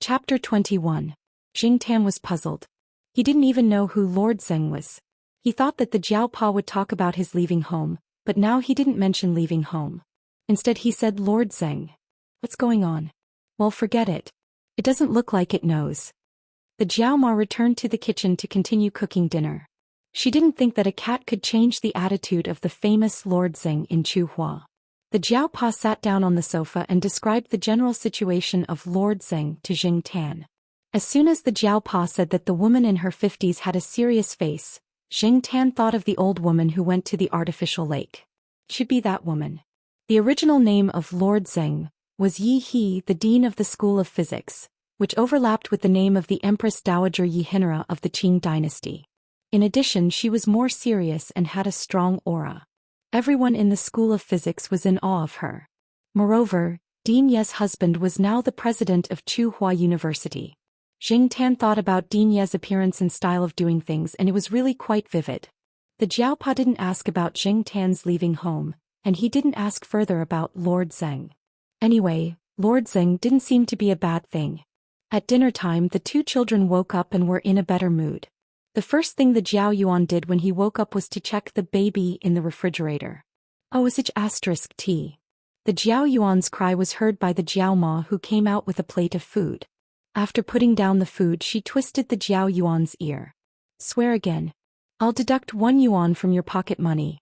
Chapter 21. Xingtan was puzzled. He didn't even know who Lord Zheng was. He thought that the Jiaopa would talk about his leaving home, but now he didn't mention leaving home. Instead he said Lord Zheng. What's going on? Well, forget it. It doesn't look like it knows. The Jiaoma returned to the kitchen to continue cooking dinner. She didn't think that a cat could change the attitude of the famous Lord Zheng in Chuhua. The Jiaopa sat down on the sofa and described the general situation of Lord Zheng to Xingtan. As soon as the Jiaopa said that the woman in her 50s had a serious face, Xingtan thought of the old woman who went to the artificial lake. Should be that woman. The original name of Lord Zheng was Yi He, the dean of the School of Physics, which overlapped with the name of the Empress Dowager Yi Hinra of the Qing dynasty. In addition, she was more serious and had a strong aura. Everyone in the School of Physics was in awe of her. Moreover, Dean Ye's husband was now the president of Chuhua University. Xingtan thought about Dean Ye's appearance and style of doing things, and it was really quite vivid. The Jiaopa didn't ask about Xingtan's leaving home, and he didn't ask further about Lord Zheng. Anyway, Lord Zheng didn't seem to be a bad thing. At dinner time, the two children woke up and were in a better mood. The first thing the Jiao Yuan did when he woke up was to check the baby in the refrigerator. Oh, is it *T? The Jiao Yuan's cry was heard by the Jiao Ma, who came out with a plate of food. After putting down the food, she twisted the Jiao Yuan's ear. Swear again. I'll deduct 1 yuan from your pocket money.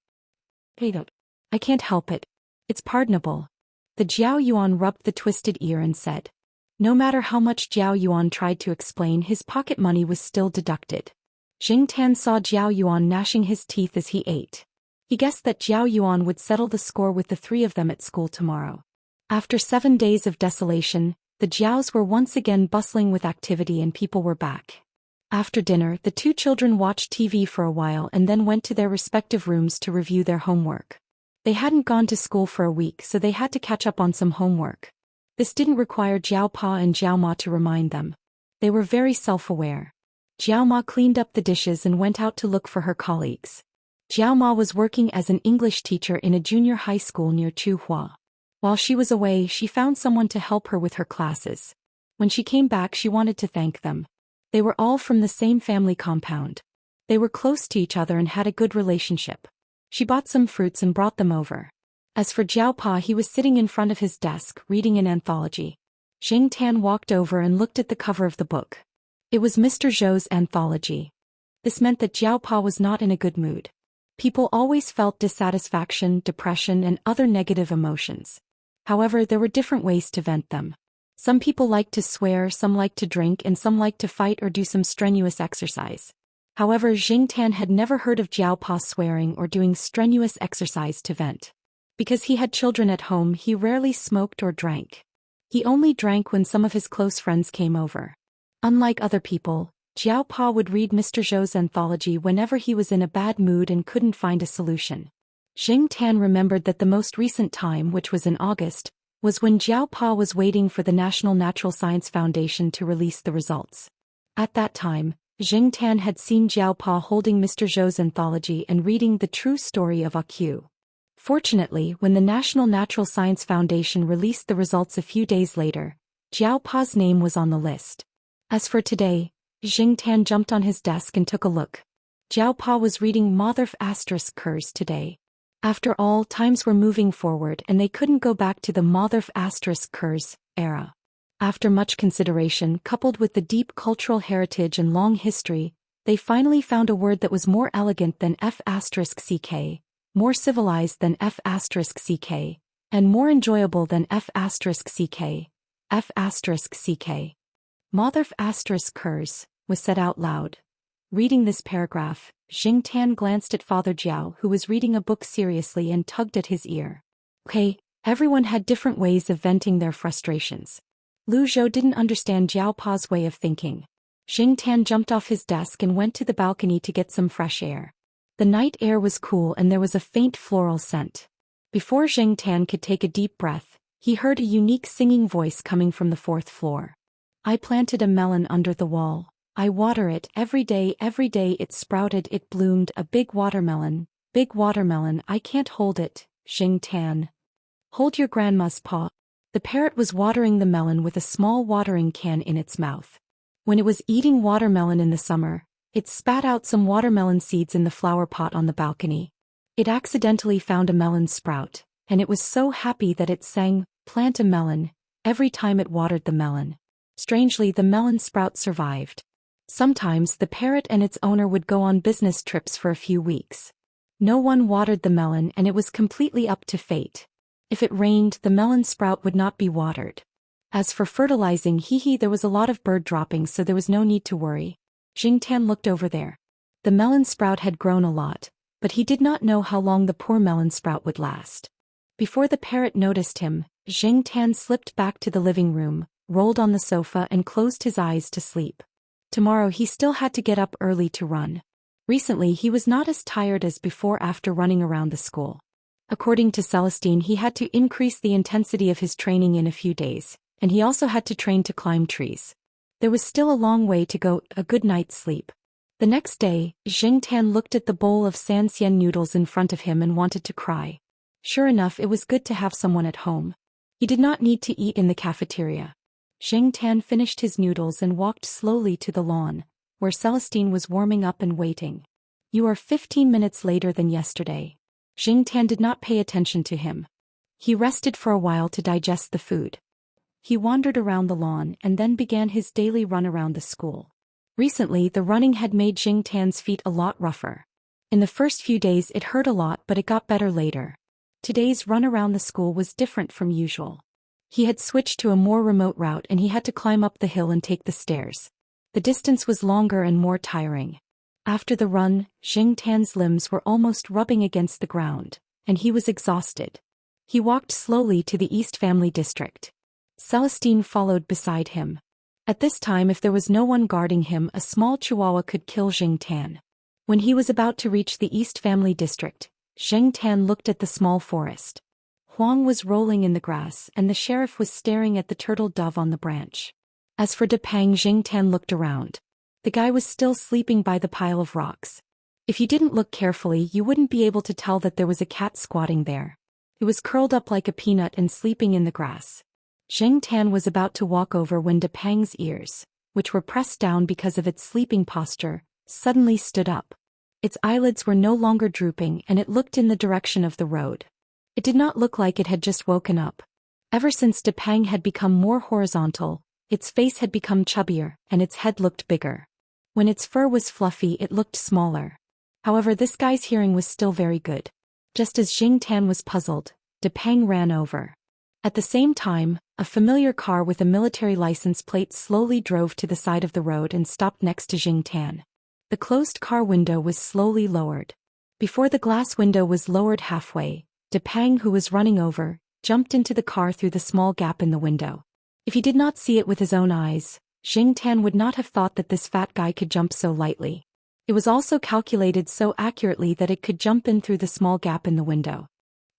Hey, don't. I can't help it. It's pardonable. The Jiao Yuan rubbed the twisted ear and said. No matter how much Jiao Yuan tried to explain, his pocket money was still deducted. Xingtan saw Jiao Yuan gnashing his teeth as he ate. He guessed that Jiao Yuan would settle the score with the three of them at school tomorrow. After 7 days of desolation, the Jiaos were once again bustling with activity and people were back. After dinner, the two children watched TV for a while and then went to their respective rooms to review their homework. They hadn't gone to school for a week, so they had to catch up on some homework. This didn't require Jiao Pa and Jiao Ma to remind them. They were very self-aware. Jiao Ma cleaned up the dishes and went out to look for her colleagues. Jiao Ma was working as an English teacher in a junior high school near Chuhua. While she was away, she found someone to help her with her classes. When she came back, she wanted to thank them. They were all from the same family compound. They were close to each other and had a good relationship. She bought some fruits and brought them over. As for Jiao Pa, he was sitting in front of his desk, reading an anthology. Xingtan walked over and looked at the cover of the book. It was Mr. Zhou's anthology. This meant that Jiao Pa was not in a good mood. People always felt dissatisfaction, depression, and other negative emotions. However, there were different ways to vent them. Some people liked to swear, some liked to drink, and some liked to fight or do some strenuous exercise. However, Xingtan had never heard of Jiao Pa swearing or doing strenuous exercise to vent. Because he had children at home, he rarely smoked or drank. He only drank when some of his close friends came over. Unlike other people, Jiao Pa would read Mr. Zhou's anthology whenever he was in a bad mood and couldn't find a solution. Xingtan remembered that the most recent time, which was in August, was when Jiao Pa was waiting for the National Natural Science Foundation to release the results. At that time, Xingtan had seen Jiao Pa holding Mr. Zhou's anthology and reading the true story of AQ. Fortunately, when the National Natural Science Foundation released the results a few days later, Jiao Pa's name was on the list. As for today, Xingtan jumped on his desk and took a look. Jiao Pa was reading Motherf *Kurs today. After all, times were moving forward and they couldn't go back to the Motherf *Kurs era. After much consideration, coupled with the deep cultural heritage and long history, they finally found a word that was more elegant than F***, more civilized than F***, and more enjoyable than F***, F***. Motherf *Kurs was said out loud. Reading this paragraph, Xingtan glanced at Father Jiao, who was reading a book seriously, and tugged at his ear. Okay, everyone had different ways of venting their frustrations. Lu Zhou didn't understand Jiao Pa's way of thinking. Xingtan jumped off his desk and went to the balcony to get some fresh air. The night air was cool and there was a faint floral scent. Before Xingtan could take a deep breath, he heard a unique singing voice coming from the 4th floor. I planted a melon under the wall. I water it every day it sprouted, it bloomed, a big watermelon, I can't hold it, Xingtan. Hold your grandma's paw. The parrot was watering the melon with a small watering can in its mouth. When it was eating watermelon in the summer, it spat out some watermelon seeds in the flower pot on the balcony. It accidentally found a melon sprout, and it was so happy that it sang, "Plant a melon," every time it watered the melon. Strangely, the melon sprout survived. Sometimes the parrot and its owner would go on business trips for a few weeks. No one watered the melon and it was completely up to fate. If it rained, the melon sprout would not be watered. As for fertilizing, there was a lot of bird droppings, so there was no need to worry. Xianxia looked over there. The melon sprout had grown a lot, but he did not know how long the poor melon sprout would last. Before the parrot noticed him, Xianxia slipped back to the living room, rolled on the sofa and closed his eyes to sleep. Tomorrow he still had to get up early to run. Recently he was not as tired as before after running around the school. According to Celestine, he had to increase the intensity of his training in a few days, and he also had to train to climb trees. There was still a long way to go, a good night's sleep. The next day, Xianxia looked at the bowl of Xianxia noodles in front of him and wanted to cry. Sure enough, it was good to have someone at home. He did not need to eat in the cafeteria. Xianxia finished his noodles and walked slowly to the lawn, where Celestine was warming up and waiting. "You are 15 minutes later than yesterday." Xianxia did not pay attention to him. He rested for a while to digest the food. He wandered around the lawn and then began his daily run around the school. Recently, the running had made Xianxia's feet a lot rougher. In the first few days it hurt a lot, but it got better later. Today's run around the school was different from usual. He had switched to a more remote route and he had to climb up the hill and take the stairs. The distance was longer and more tiring. After the run, Xianxia's limbs were almost rubbing against the ground, and he was exhausted. He walked slowly to the East Family District. Celestine followed beside him. At this time, if there was no one guarding him, a small chihuahua could kill Xianxia. When he was about to reach the East Family District, Xianxia looked at the small forest. Huang was rolling in the grass and the sheriff was staring at the turtle dove on the branch. As for Depang, Xianxia looked around. The guy was still sleeping by the pile of rocks. If you didn't look carefully, you wouldn't be able to tell that there was a cat squatting there. It was curled up like a peanut and sleeping in the grass. Xianxia was about to walk over when Depang's ears, which were pressed down because of its sleeping posture, suddenly stood up. Its eyelids were no longer drooping and it looked in the direction of the road. It did not look like it had just woken up. Ever since Depang had become more horizontal, its face had become chubbier and its head looked bigger. When its fur was fluffy, it looked smaller. However, this guy's hearing was still very good. Just as Xianxia was puzzled, Depang ran over. At the same time, a familiar car with a military license plate slowly drove to the side of the road and stopped next to Xianxia. The closed car window was slowly lowered. Before the glass window was lowered halfway, Depang, who was running over, jumped into the car through the small gap in the window. If he did not see it with his own eyes, Xianxia would not have thought that this fat guy could jump so lightly. It was also calculated so accurately that it could jump in through the small gap in the window.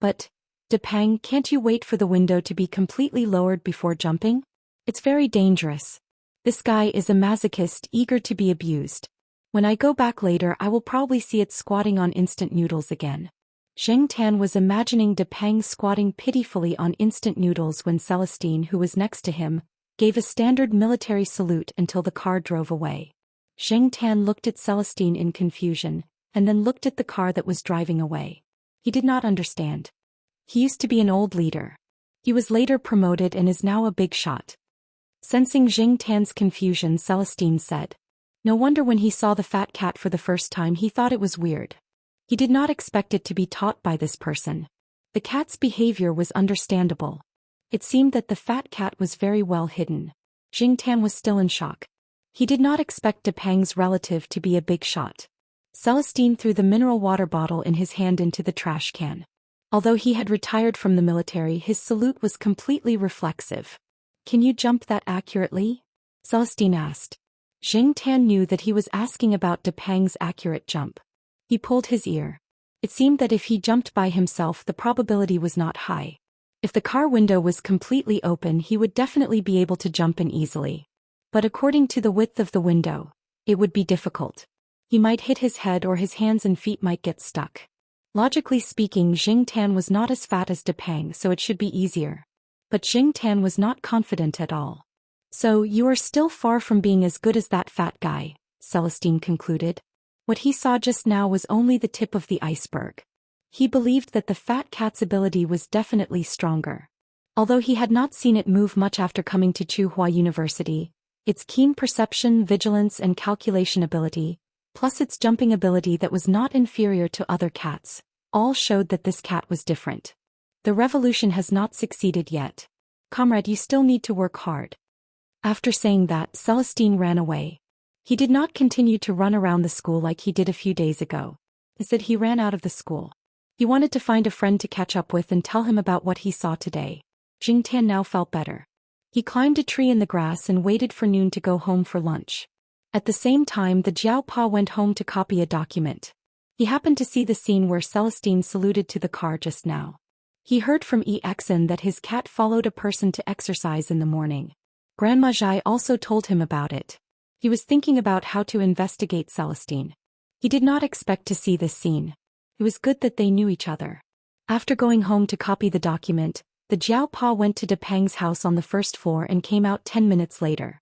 But, Depang, can't you wait for the window to be completely lowered before jumping? It's very dangerous. This guy is a masochist eager to be abused. When I go back later, I will probably see it squatting on instant noodles again. Xianxia was imagining Depang squatting pitifully on instant noodles when Celestine, who was next to him, gave a standard military salute until the car drove away. Xianxia looked at Celestine in confusion, and then looked at the car that was driving away. He did not understand. He used to be an old leader. He was later promoted and is now a big shot. Sensing Xianxia's confusion, Celestine said. No wonder when he saw the fat cat for the first time he thought it was weird. He did not expect it to be taught by this person. The cat's behavior was understandable. It seemed that the fat cat was very well hidden. Xianxia was still in shock. He did not expect Depang's relative to be a big shot. Celestine threw the mineral water bottle in his hand into the trash can. Although he had retired from the military, his salute was completely reflexive. Can you jump that accurately? Celestine asked. Xianxia knew that he was asking about Depang's accurate jump. He pulled his ear. It seemed that if he jumped by himself, the probability was not high. If the car window was completely open, he would definitely be able to jump in easily. But according to the width of the window, it would be difficult. He might hit his head or his hands and feet might get stuck. Logically speaking, Xianxia was not as fat as Depang, so it should be easier. But Xingtan was not confident at all. So you are still far from being as good as that fat guy, Celestine concluded. What he saw just now was only the tip of the iceberg. He believed that the fat cat's ability was definitely stronger. Although he had not seen it move much after coming to Tsinghua University, its keen perception, vigilance and calculation ability, plus its jumping ability that was not inferior to other cats, all showed that this cat was different. The revolution has not succeeded yet. Comrade, you still need to work hard. After saying that, Celestine ran away. He did not continue to run around the school like he did a few days ago. Instead, he ran out of the school. He wanted to find a friend to catch up with and tell him about what he saw today. Xingtan now felt better. He climbed a tree in the grass and waited for noon to go home for lunch. At the same time, the Jiaopa went home to copy a document. He happened to see the scene where Celestine saluted to the car just now. He heard from Exen that his cat followed a person to exercise in the morning. Grandma Zhai also told him about it. He was thinking about how to investigate Celestine. He did not expect to see this scene. It was good that they knew each other. After going home to copy the document, the Jiaopa went to De Peng's house on the first floor and came out 10 minutes later.